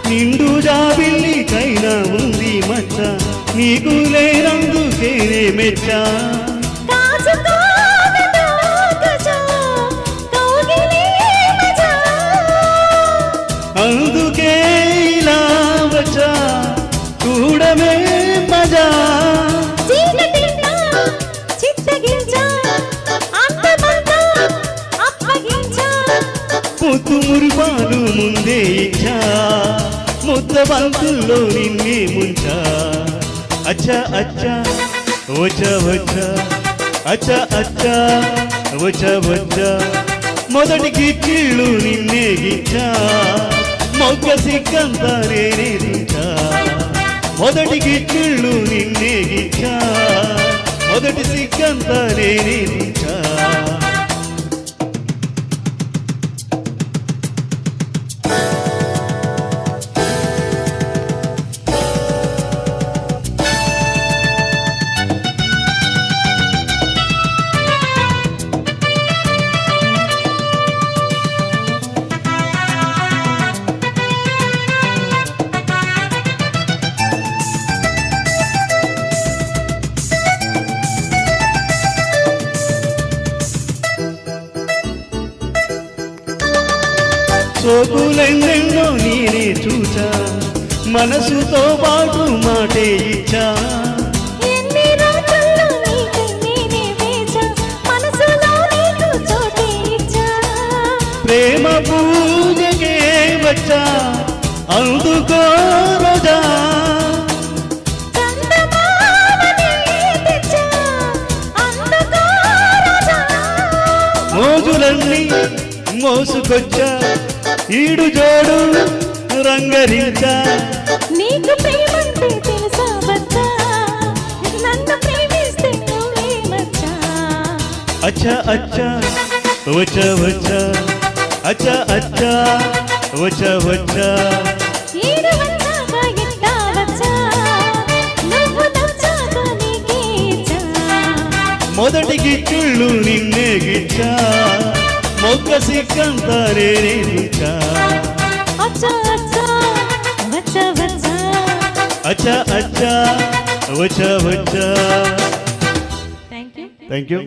నిండు జాబిల్లికైనా ఉంది మచ్చ, నీకు లేనందుకేనే మెచ్చ. అందుకే ఇలా వచ్చా చూడమే మజా. ముత్తు మురిపాలు ముందే ఇచ్చా, ముద్ద బంతుల్లో నిన్నే ముంచా. అచ్చా అచ్చా వచ్చా వచ్చా, అచ్చా అచ్చా వచ్చా వచ్చా, మొదటికి కీళ్ళు నిన్నే గిచ్చా, మొగ్గ సిగ్గంతా నేనే దించా. మొదటికి కీళ్ళు నిన్నే గిచ్చా, మొదటి సిగ్గంతా నేనే దించా. సోకులెన్నెన్నో నేనే చూచా, మనసుతో పాటు మాటే ఇచ్చా. ప్రేమ పూజకే వచ్చా, అందుకో రోజా. మోజులన్నీ మోసుకొచ్చా, ఈడు జోడు రంగరించా. నీకు ప్రేమంటే తెలుసా బచ్చా, నన్ను ప్రేమిస్తే నువ్వే మచ్చా. అచ్చా అచ్చా వచ్చా వచ్చా, అచ్చా అచ్చా వచ్చా వచ్చా, ఈడు వచ్చాక ఎట్టా వచ్చా, నువ్వు నచ్చాక నీకే ఇచ్చా. మొదటికి కిళ్ళు నిన్నే గిచ్చా, మొగ్గ సిగ్గంతా నేనే దించా. అచ్చా అచ్చా వచ్చా వచ్చా, అచ్చా అచ్చా వచ్చా వచ్చా. Thank you. Thank you.